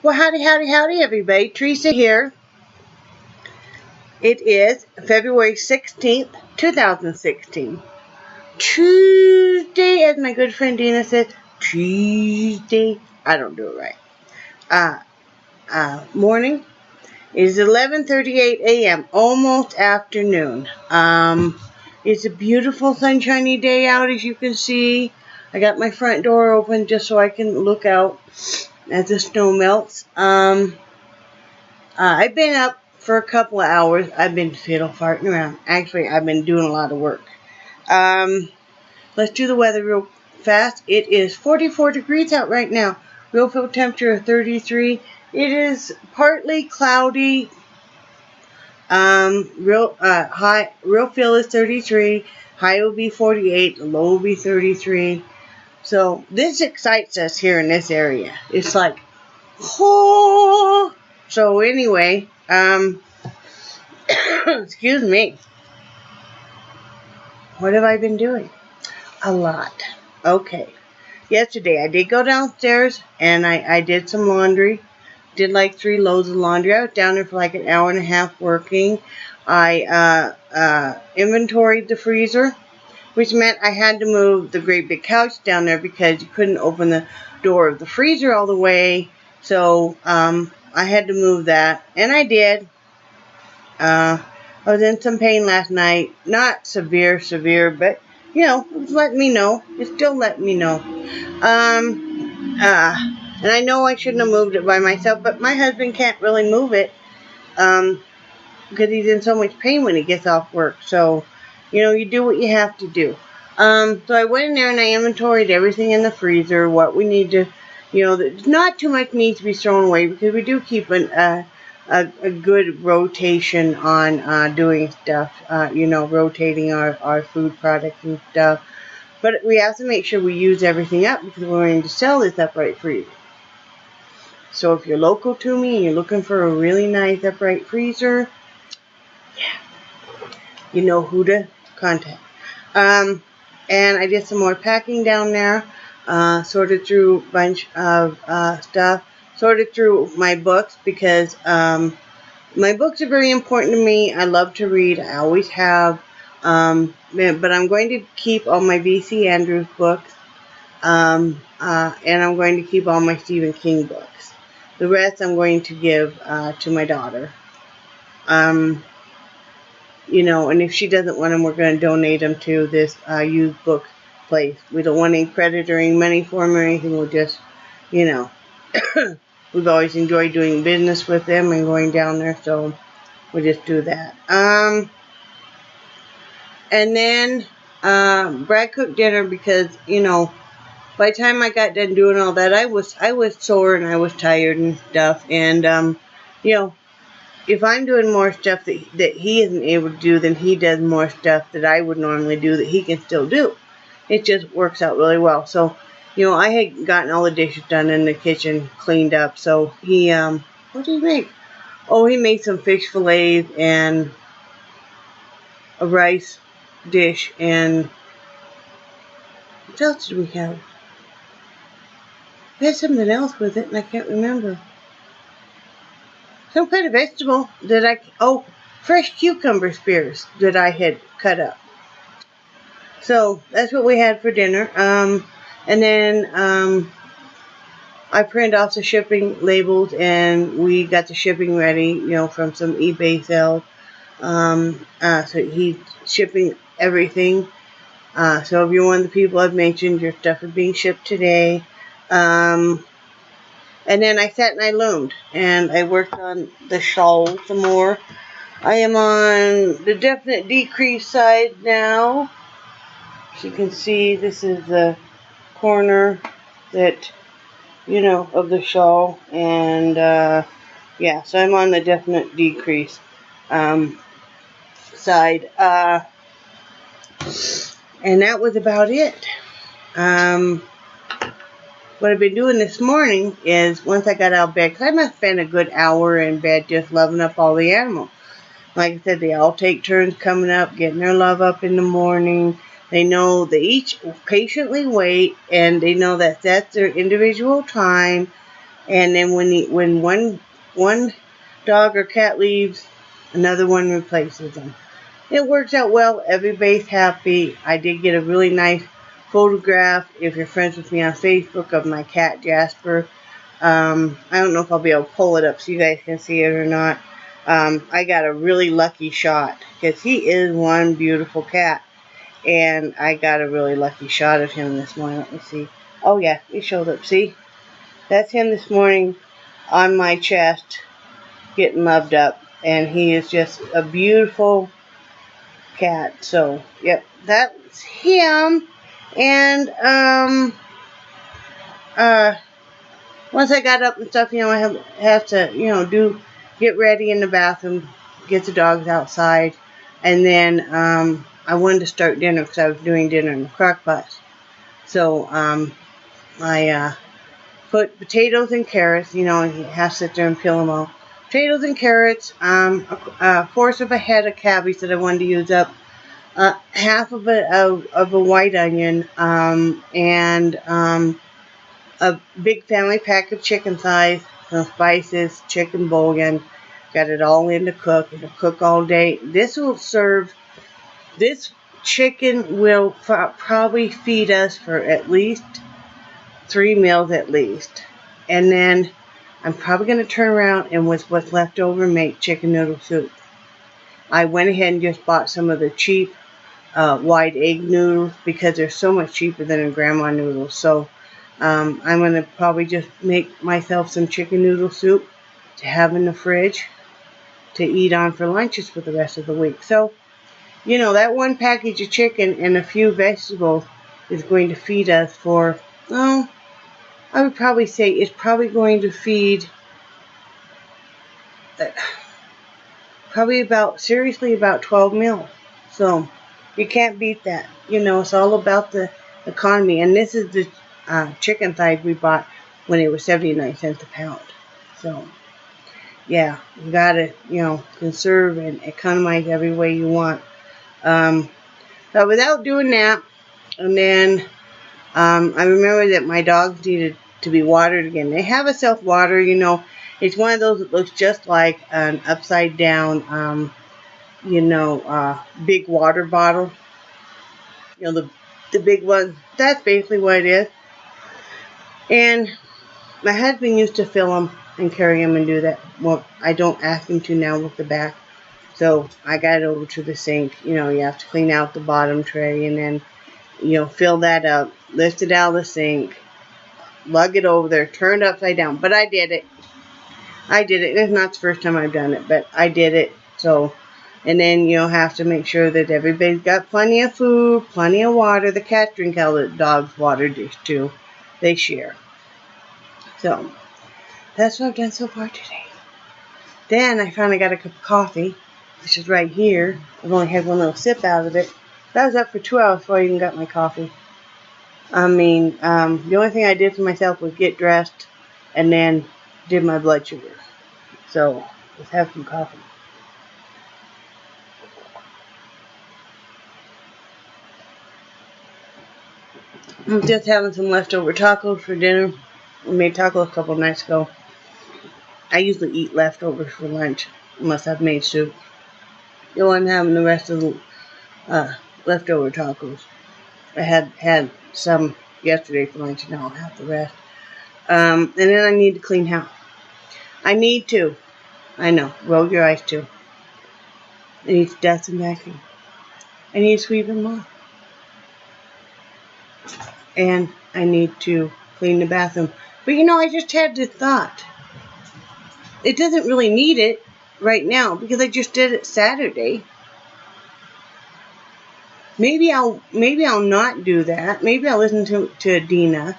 Well, howdy, everybody. Theresa here. It is February 16th, 2016. Tuesday, as my good friend Dina says, Tuesday. I don't do it right. Morning. It is 11:38 a.m., almost afternoon. It's a beautiful sunshiny day out, as you can see. I got my front door open just so I can look out as the snow melts. I've been up for a couple of hours. I've been fiddle farting around. Actually, I've been doing a lot of work. Let's do the weather real fast. It is 44 degrees out right now. Real feel temperature of 33. It is partly cloudy. Real feel is 33. High will be 48. Low will be 33. So this excites us here in this area. It's like, oh. So anyway, excuse me. What have I been doing? A lot. Okay. Yesterday I did go downstairs and I did some laundry. Did like 3 loads of laundry. I was down there for like an hour and a half working. I inventoried the freezer, which meant I had to move the great big couch down there because you couldn't open the door of the freezer all the way. So I had to move that, and I did. I was in some pain last night. Not severe, but, you know, it was letting me know. It still let me know. And I know I shouldn't have moved it by myself, but my husband can't really move it because he's in so much pain when he gets off work. So, you know, you do what you have to do. So I went in there and I inventoried everything in the freezer, what we need to, you know, not too much needs to be thrown away because we do keep a good rotation on doing stuff, you know, rotating our food products and stuff. But we have to make sure we use everything up because we're going to sell this upright freezer. So if you're local to me and you're looking for a really nice upright freezer, yeah, you know who to contact. And I did some more packing down there. Sorted through a bunch of stuff. Sorted through my books because my books are very important to me. I love to read. I always have. But I'm going to keep all my V.C. Andrews books. And I'm going to keep all my Stephen King books. The rest I'm going to give to my daughter. You know, and if she doesn't want them, we're going to donate them to this used book place. We don't want any credit or any money for them or anything. We'll just, you know, we've always enjoyed doing business with them and going down there, so we'll just do that. And then Brad cooked dinner because, you know, by the time I got done doing all that, I was sore and I was tired and stuff. And you know, if I'm doing more stuff that he isn't able to do, then he does more stuff that I would normally do that he can still do. It just works out really well. So, you know, I had gotten all the dishes done in the kitchen, cleaned up. So he, what did he make? Oh, he made some fish fillets and a rice dish. And what else did we have? We had something else with it, and I can't remember. Some kind of vegetable that fresh cucumber spears that I had cut up. So that's what we had for dinner. And then I printed off the shipping labels, and we got the shipping ready, you know, from some eBay sales. So he's shipping everything. So if you're one of the people I've mentioned, your stuff is being shipped today. And then I sat and I loomed, and I worked on the shawl some more. I am on the definite decrease side now. As you can see, this is the corner that, you know, of the shawl. And, yeah, so I'm on the definite decrease side. And that was about it. What I've been doing this morning is, once I got out of bed, because I must have spent a good hour in bed just loving up all the animals. Like I said, they all take turns coming up, getting their love up in the morning. They know they each patiently wait, and they know that that's their individual time. And then when one dog or cat leaves, another one replaces them. It works out well. Everybody's happy. I did get a really nice photograph, if you're friends with me on Facebook, of my cat Jasper. I don't know if I'll be able to pull it up so you guys can see it or not. I got a really lucky shot because he is one beautiful cat. And I got a really lucky shot of him this morning. Let me see. Oh yeah, he showed up. See? That's him this morning on my chest getting loved up. And he is just a beautiful cat. So, yep, that's him. And, once I got up and stuff, I have to, get ready in the bathroom, get the dogs outside. And then, I wanted to start dinner because I was doing dinner in the crock pot. So, I, put potatoes and carrots, you have to sit there and peel them all. Potatoes and carrots, a fourth of a head of cabbage that I wanted to use up, half of a white onion, and a big family pack of chicken thighs, some spices, chicken bouillon. Got it all in to cook. It'll cook all day. This chicken will probably feed us for at least 3 meals at least. And then I'm probably going to turn around and with what's left over make chicken noodle soup. I went ahead and just bought some of the cheap white egg noodles because they're so much cheaper than a grandma noodle. So I'm going to probably just make myself some chicken noodle soup to have in the fridge to eat on for lunches for the rest of the week. So, that one package of chicken and a few vegetables is going to feed us for, I would probably say it's probably going to feed seriously about 12 meals. So you can't beat that. It's all about the economy. And this is the chicken thighs we bought when it was 79 cents a pound. So yeah, you gotta, conserve and economize every way you want. But without doing that, and then I remember that my dogs needed to be watered again. They have a self-water, It's one of those that looks just like an upside down, big water bottle. The big one. That's basically what it is. And my husband used to fill them and carry them and do that. Well, I don't ask him to now with the back. So I got it over to the sink. You have to clean out the bottom tray and then, fill that up, lift it out of the sink, lug it over there, turn it upside down. But I did it. It's not the first time I've done it, but I did it. So, and then have to make sure that everybody's got plenty of food, plenty of water. The cats drink out of the dog's water dish too. They share. So, that's what I've done so far today. Then I finally got a cup of coffee, which is right here. I've only had one little sip out of it. I was up for 2 hours before I even got my coffee. The only thing I did for myself was get dressed and then did my blood sugar. So, let's have some coffee. I'm just having some leftover tacos for dinner. I made tacos a couple nights ago. I usually eat leftovers for lunch, unless I've made soup. I'm having the rest of the leftover tacos. I had some yesterday for lunch, and I'll have the rest. And then I need to clean house. I need to. I know. Roll your eyes too. I need to dust and vacuum. I need to sweep them off. And I need to clean the bathroom. But I just had this thought. It doesn't really need it right now because I just did it Saturday. Maybe I'll not do that. Maybe I'll listen to Adina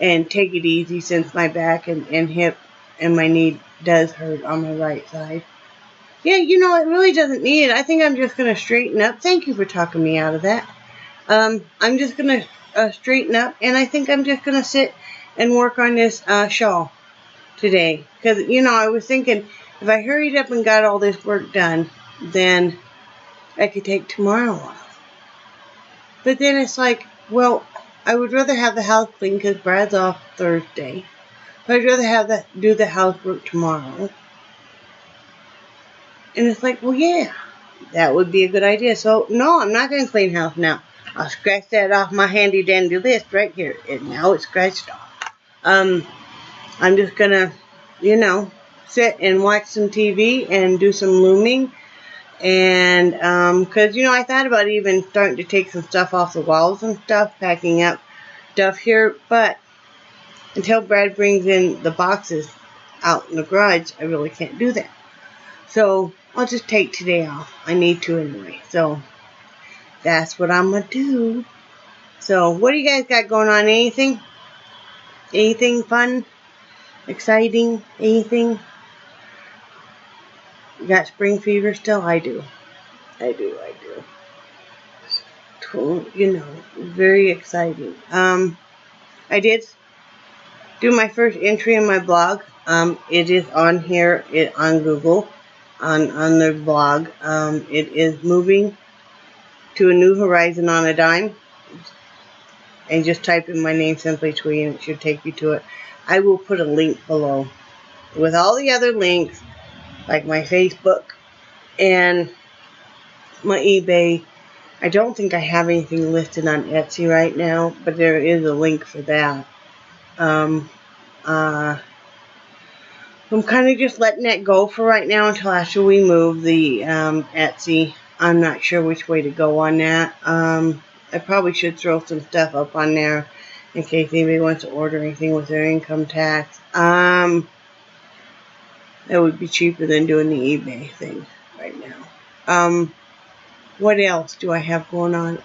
and take it easy since my back and hip and my knee does hurt on my right side. Yeah, it really doesn't need it. I think I'm just going to straighten up. Thank you for talking me out of that. I'm just going to straighten up, and I think I'm just going to sit and work on this shawl today. Because, I was thinking if I hurried up and got all this work done, then I could take tomorrow off. But then it's like, well, I would rather have the house clean because Brad's off Thursday. But I'd rather do the housework tomorrow. And it's like, well, yeah, that would be a good idea. So, no, I'm not going to clean house now. I'll scratch that off my handy dandy list right here. And now it's scratched off. I'm just going to, sit and watch some TV and do some looming. And, because, I thought about even starting to take some stuff off the walls and stuff, packing up stuff here. But until Brad brings in the boxes out in the garage, I really can't do that. So, I'll just take today off. I need to anyway. So, that's what I'm going to do. So, what do you guys got going on? Anything? Anything fun? Exciting? Anything? You got spring fever still? I do. I do. Very exciting. I did do my first entry in my blog. It is on here on Google. On their blog. It is moving to a new horizon on a dime. And just type in my name, Simply Twee, and it should take you to it. I will put a link below with all the other links, like my Facebook and my eBay. I don't think I have anything listed on Etsy right now, but there is a link for that. I'm kind of just letting that go for right now until after we move the Etsy. I'm not sure which way to go on that. I probably should throw some stuff up on there in case anybody wants to order anything with their income tax. That would be cheaper than doing the eBay thing right now. What else do I have going on?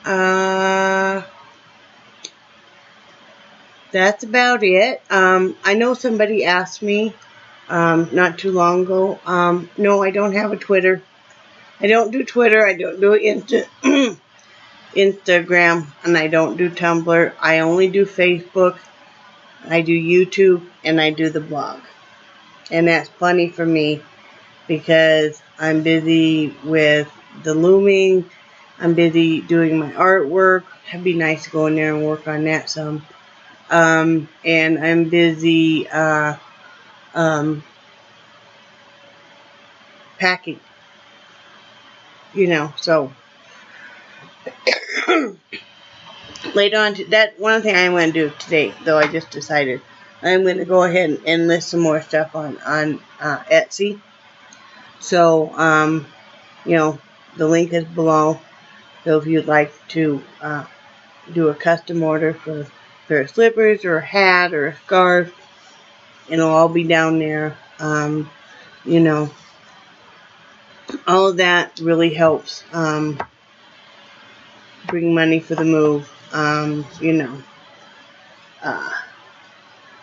That's about it. I know somebody asked me not too long ago. No, I don't have a Twitter. I don't do Twitter. I don't do Instagram, and I don't do Tumblr. I only do Facebook. I do YouTube, and I do the blog. And that's plenty for me because I'm busy with the looming. I'm busy doing my artwork. It'd be nice to go in there and work on that some. And I'm busy packing. So later on, that one thing I'm going to do today, though I just decided, I'm going to go ahead and list some more stuff on Etsy. So, the link is below. So if you'd like to do a custom order for a pair of slippers or a hat or a scarf, it'll all be down there. All of that really helps bring money for the move.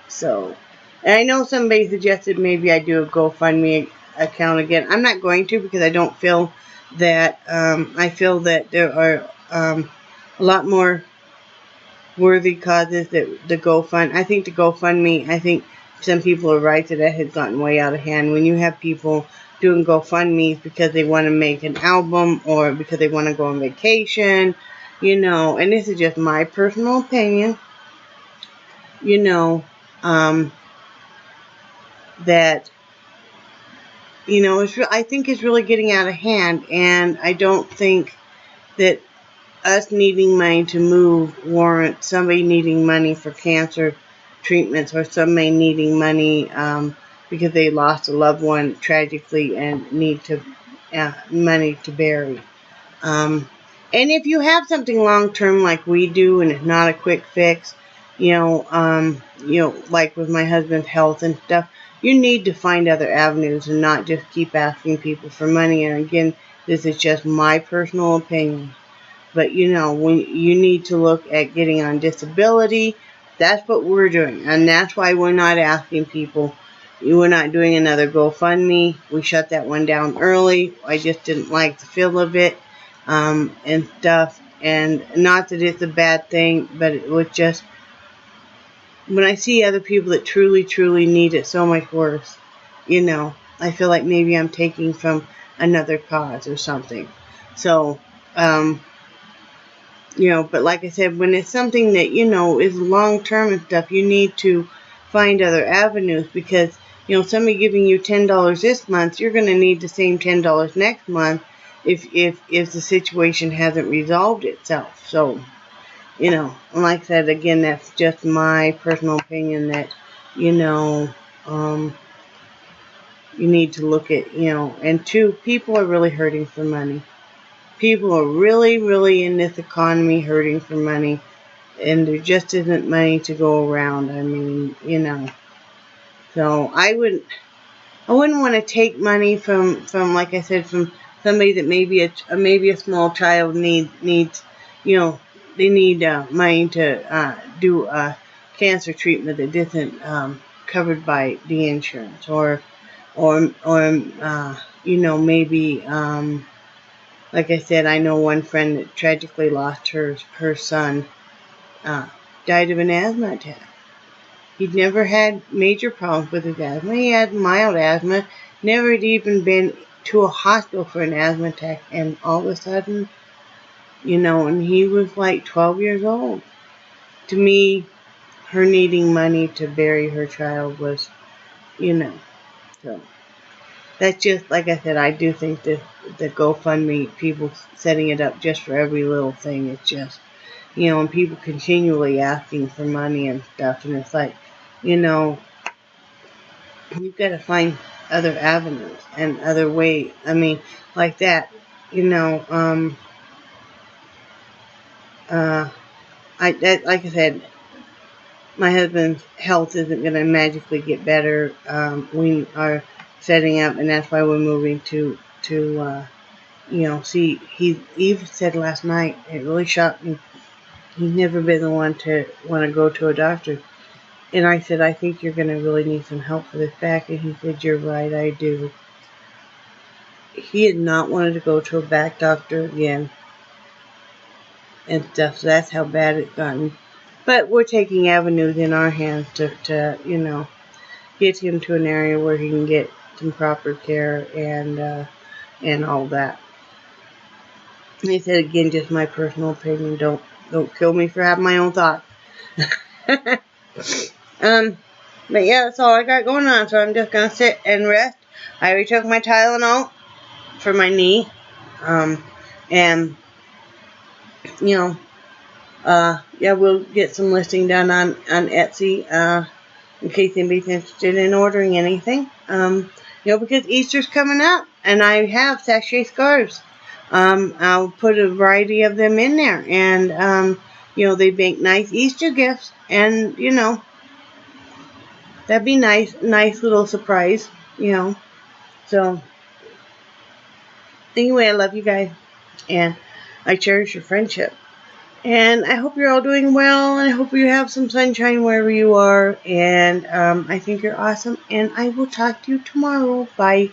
So, and I know somebody suggested maybe I do a GoFundMe account again. I'm not going to because I don't feel that, I feel that there are a lot more worthy causes that the GoFundMe. I think the GoFundMe, I think some people are right that has gotten way out of hand. When you have people doing GoFundMes because they want to make an album or because they want to go on vacation, and this is just my personal opinion, that, I think it's really getting out of hand, and I don't think that us needing money to move warrants somebody needing money for cancer treatments or somebody needing money because they lost a loved one tragically and need money to bury. And if you have something long term like we do and it's not a quick fix, like with my husband's health and stuff, you need to find other avenues and not just keep asking people for money. And again, this is just my personal opinion. But, when you need to look at getting on disability, that's what we're doing. And that's why we're not asking people. We're not doing another GoFundMe. We shut that one down early. I just didn't like the feel of it and stuff. And not that it's a bad thing, but it was just, when I see other people that truly, truly need it so much worse, I feel like maybe I'm taking from another cause or something. So, but like I said, when it's something that, is long-term and stuff, you need to find other avenues, because, you know, somebody giving you $10 this month, you're going to need the same $10 next month if the situation hasn't resolved itself. So, you know, like I said, again, that's just my personal opinion that, you know, you need to look at, you know, and two, people are really hurting for money. People are really, really in this economy hurting for money, and there just isn't money to go around. I mean, you know, so I wouldn't want to take money from like I said, from somebody that maybe a small child needs, you know, they need money to do a cancer treatment that isn't covered by the insurance, or you know, maybe like I said, I know one friend that tragically lost her son, died of an asthma attack. He'd never had major problems with his asthma. He had mild asthma, never had even been to a hospital for an asthma attack, and all of a sudden, you know, and he was like 12 years old. To me, her needing money to bury her child was, you know, so that's just, like I said, I do think that the GoFundMe, people setting it up just for every little thing, it's just, you know, and people continually asking for money and stuff, and it's like, you know, you've got to find other avenues and other ways. I mean, like that, you know, like I said, my husband's health isn't going to magically get better. We are setting up, and that's why we're moving to you know, see, he even said last night, it really shocked me, he's never been the one to want to go to a doctor. And I said, I think you're going to really need some help for this back. And he said, you're right, I do. He had not wanted to go to a back doctor again and stuff. So that's how bad it's gotten. But we're taking avenues in our hands to you know, get him to an area where he can get some proper care and all that. And he said, again, just my personal opinion. Don't kill me for having my own thoughts. But yeah, that's all I got going on, so I'm just gonna sit and rest. I already took my Tylenol for my knee, and you know, yeah, we'll get some listing done on Etsy, in case anybody's interested in ordering anything. You know, because Easter's coming up, and I have sachet scarves. I'll put a variety of them in there, and you know, they make nice Easter gifts, and you know, that'd be nice little surprise, you know. So, anyway, I love you guys, and I cherish your friendship. And I hope you're all doing well, and I hope you have some sunshine wherever you are, and I think you're awesome, and I will talk to you tomorrow. Bye.